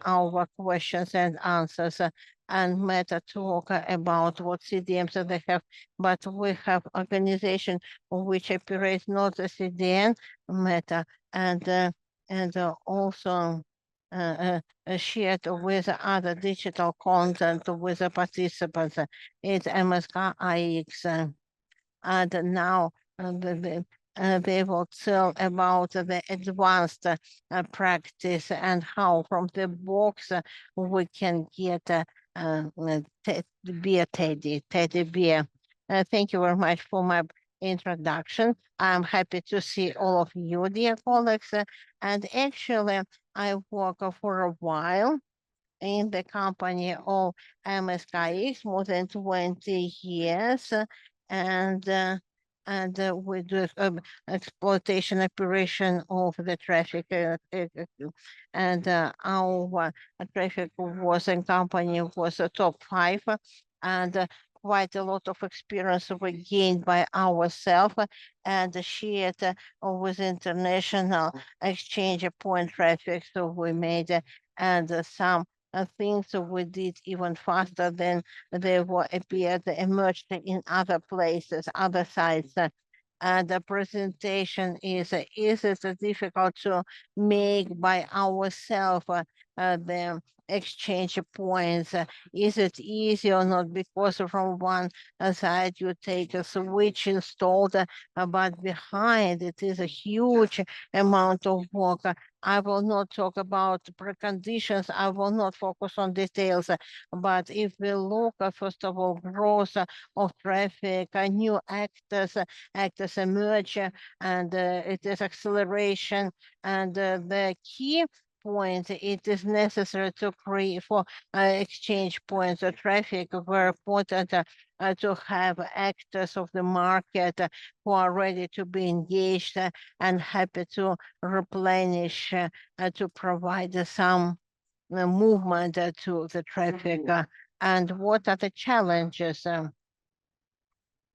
our questions and answers. And Meta talk about what CDMs that they have, but we have organization which operates not as CDN, Meta, and also shared with other digital content with the participants. It's MSK IX. And now they will tell about the advanced practice and how from the box we can get beer teddy beer. Thank you very much for my introduction. I'm happy to see all of you, dear colleagues. And actually, I work for a while in the company of MSKX, more than 20 years, and uh, we do exploitation operation of the traffic, and our traffic was in company was a top 5, and quite a lot of experience we gained by ourselves and shared with international exchange point traffic. So we made and some things we did even faster than they were appeared emerged in other places, other sites. The presentation is it difficult to make by ourselves the exchange points? Is it easy or not? Because from one side you take a switch installed, but behind it is a huge amount of work. I will not talk about preconditions. I will not focus on details. But if we look, first of all, growth of traffic, new actors emerge, and it is acceleration. And the key point, it is necessary to create for exchange points of traffic very important to have actors of the market who are ready to be engaged and happy to replenish to provide some movement to the traffic. And what are the challenges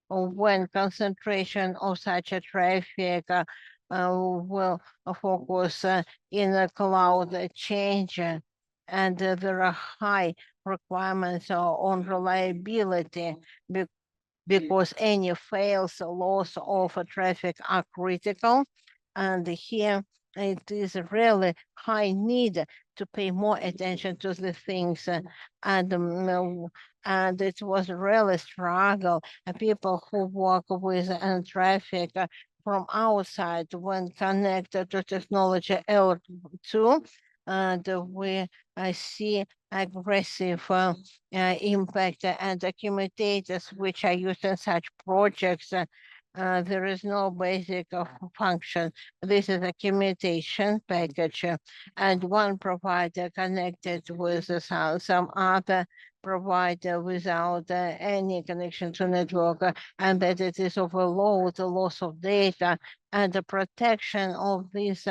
when concentration of such a traffic will focus in a cloud change, and there are high requirements on reliability because any fails, loss of traffic are critical. And here it is really high need to pay more attention to the things. And it was really struggle. People who work with traffic from outside when connected to technology L2, and we see aggressive impact and accumulators which are used in such projects. There is no basic function. This is a commutation package, and one provider connected with some other provider without any connection to network, and that it is overload, the loss of data, and the protection of this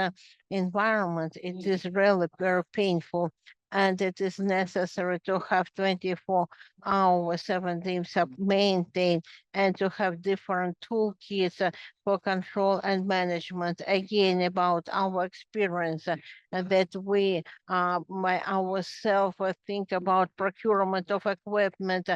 environment. It is really very painful, and it is necessary to have 24 hours, 7 days maintained, and to have different toolkits for control and management. Again, about our experience that we by ourselves think about procurement of equipment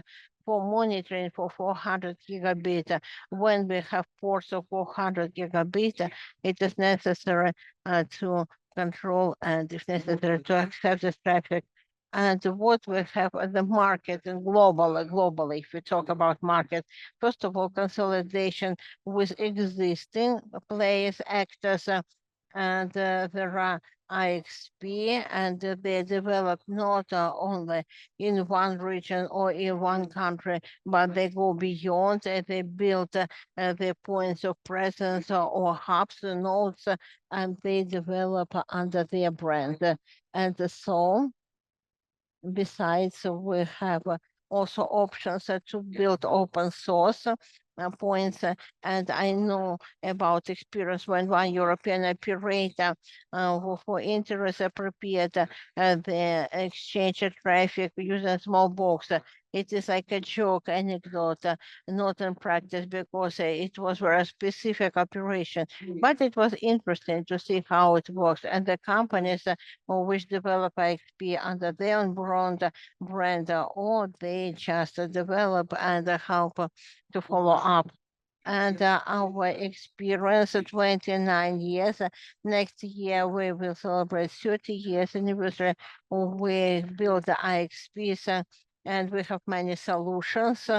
for monitoring for 400 gigabit. When we have ports of 400 gigabit, it is necessary to control and if necessary to accept this traffic. And what we have at the market and globally, if we talk about market, first of all, consolidation with existing players, actors, and there are IXP, and they develop not only in one region or in one country, but they go beyond. They build the points of presence or hubs, nodes, and they develop under their brand. And so besides, we have also options to build open source points. And I know about experience when one European operator for interest prepared the exchange of traffic using small box. It is like a joke anecdote, not in practice, because it was very specific operation. But it was interesting to see how it works. And the companies which develop IXP under their own brand, or they just develop and help to follow up. And our experience 29 years. Next year, we will celebrate 30 years anniversary. We built the IXPs, and we have many solutions.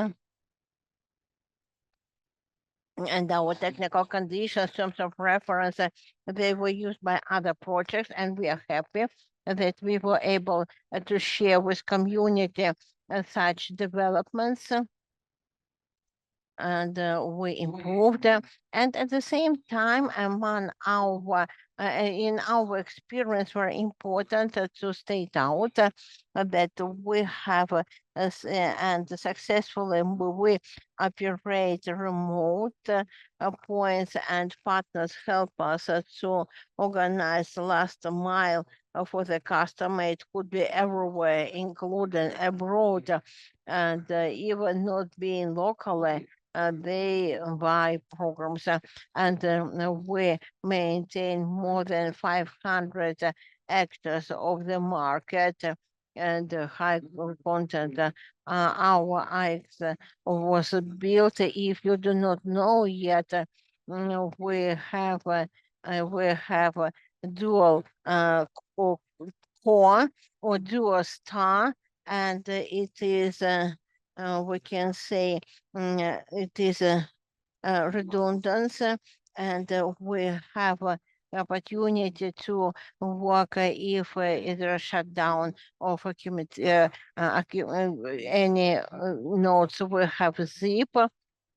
And our technical conditions, terms of reference, they were used by other projects, and we are happy that we were able to share with community such developments. And we improved. And at the same time, among our in our experience, very important to state out that we have and successfully we operate remote points, and partners help us to organize last mile for the customer. It could be everywhere, including abroad, and even not being locally they buy programs, and we maintain more than 500 actors of the market, and high content. Our IX was built. If you do not know yet, we have a dual co- core or dual star, and it is we can say it is redundant, and we have opportunity to work if either shutdown of any nodes. We have zip,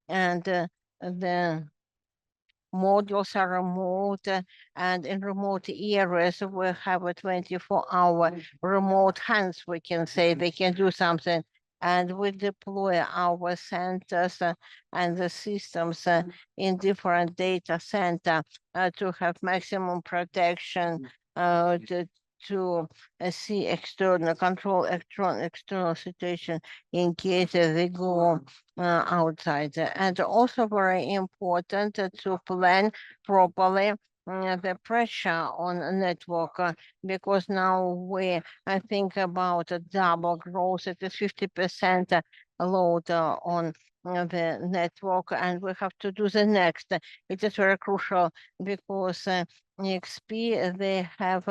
and the modules are remote, and in remote areas we have a 24-hour remote hands, we can say. They can do something, and we deploy our centers and the systems in different data center to have maximum protection, to see external control external situation in case they go outside. And also very important to plan properly the pressure on a network, because now we I think about a double growth. It is 50% load on the network, and we have to do the next. It is very crucial because XP they have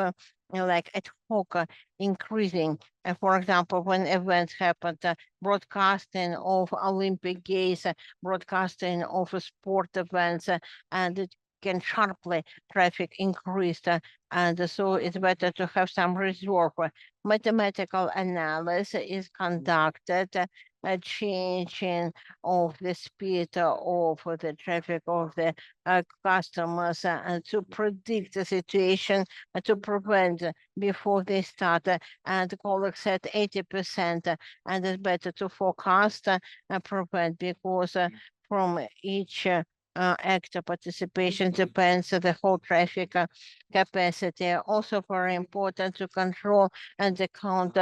like ad hoc increasing. For example, when events happen, broadcasting of Olympic Games, broadcasting of sport events, and it can sharply traffic increase. And so it's better to have some reserve. Mathematical analysis is conducted, changing of the speed of the traffic of the customers, and to predict the situation, to prevent before they start. And colleagues said 80%, and it's better to forecast and prevent, because from each actor participation depends on the whole traffic capacity. Also very important to control and account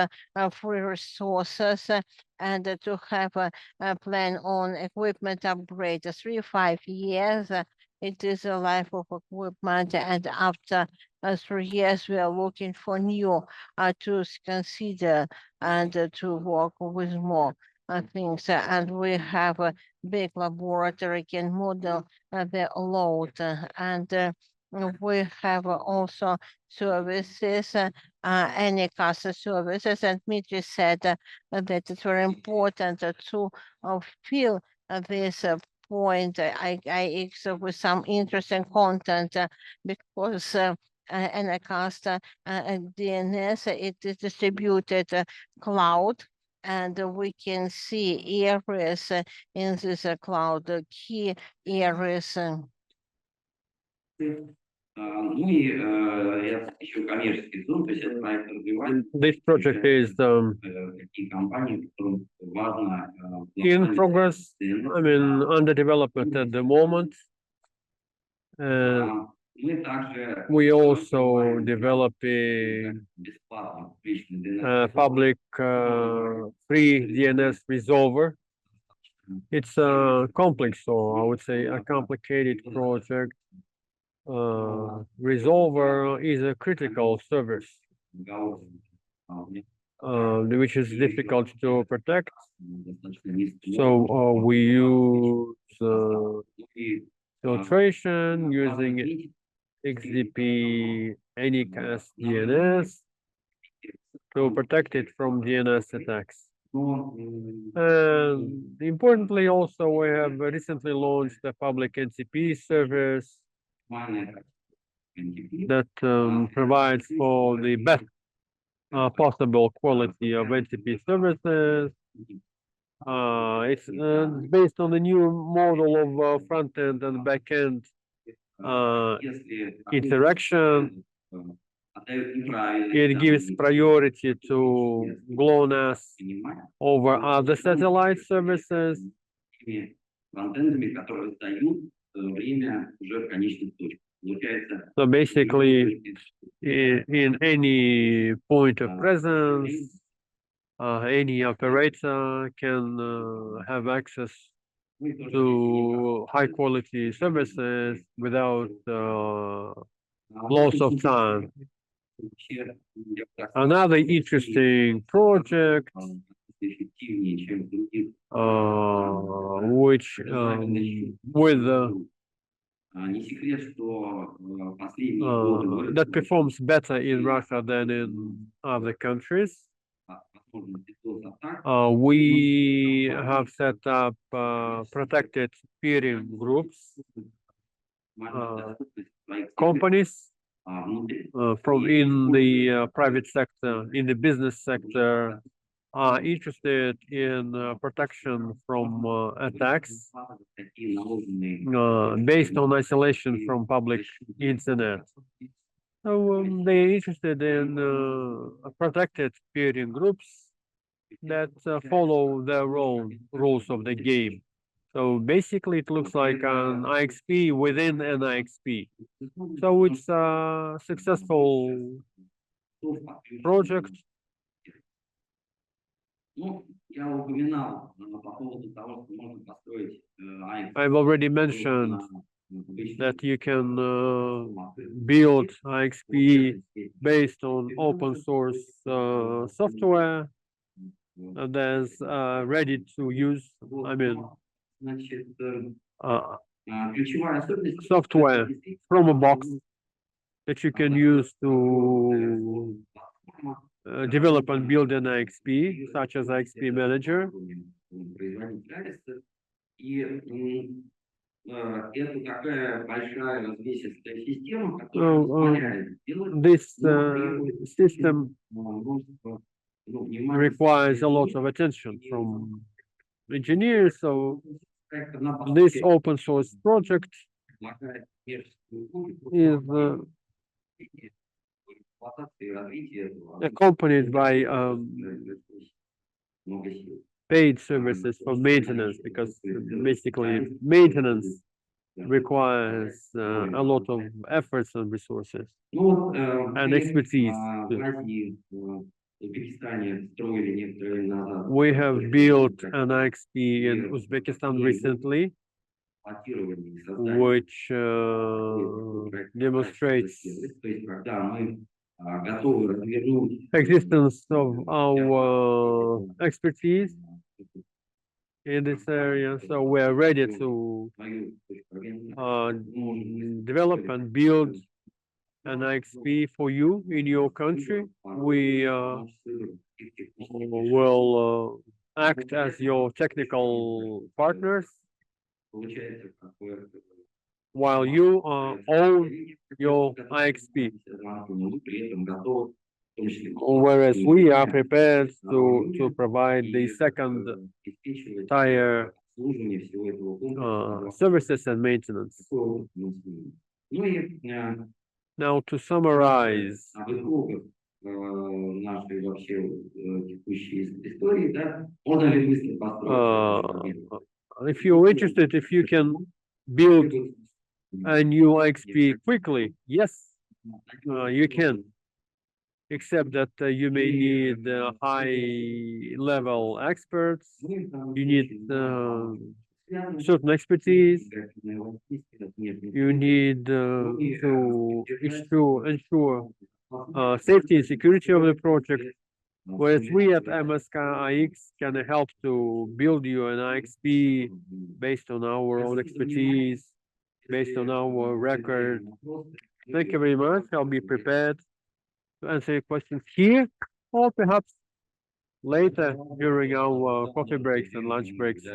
free resources, and to have a plan on equipment upgrade. 3 to 5 years, it is a life of equipment, and after 3 years, we are looking for new to consider, and to work with more things. And we have a big laboratory can model the load, and we have also services, any CASA services, and Dmitry said that it's very important to fill this point IX with some interesting content, because Anacast and DNS, it is distributed cloud, and we can see areas in this cloud, key areas. This project is in progress, I mean, under development at the moment. We also develop a public free DNS resolver. It's a complex, or I would say a complicated project. Resolver is a critical service, which is difficult to protect. So we use filtration using XDP Anycast DNS to protect it from DNS attacks. And importantly, also, we have recently launched a public NCP service that provides for the best possible quality of NCP services. It's based on the new model of front-end and back-end interaction. It gives priority to GLONASS over other satellite services. So basically, in any point of presence, any operator can have access to high quality services without loss of time. Another interesting project, which with that performs better in Russia than in other countries. We have set up protected peering groups, companies from in the private sector, in the business sector, are interested in protection from attacks based on isolation from public internet. So they're interested in protected peering groups that follow their own rules of the game. So basically, it looks like an IXP within an IXP. So it's a successful project. I've already mentioned that you can build IXP based on open source software that's ready to use. I mean, software from a box that you can use to develop and build an IXP, such as IXP Manager. This system requires a lot of attention from engineers. So this open source project is accompanied by paid services for maintenance, because basically maintenance requires a lot of efforts and resources and expertise. We have built an IXP in Uzbekistan recently, which demonstrates existence of our expertise in this area. So we're ready to develop and build an IXP for you in your country. We will act as your technical partners while you own your IXP. Whereas we are prepared to provide the second tier services and maintenance. Now, to summarize, if you're interested, if you can build a new IXP quickly? Yes, you can. Except that you may need high-level experts. You need certain expertise. You need to ensure safety and security of the project. Whereas we at MSKIX can help to build you an IXP based on our own expertise, based on our record. Thank you very much. I'll be prepared to answer your questions here or perhaps later during our coffee breaks and lunch breaks.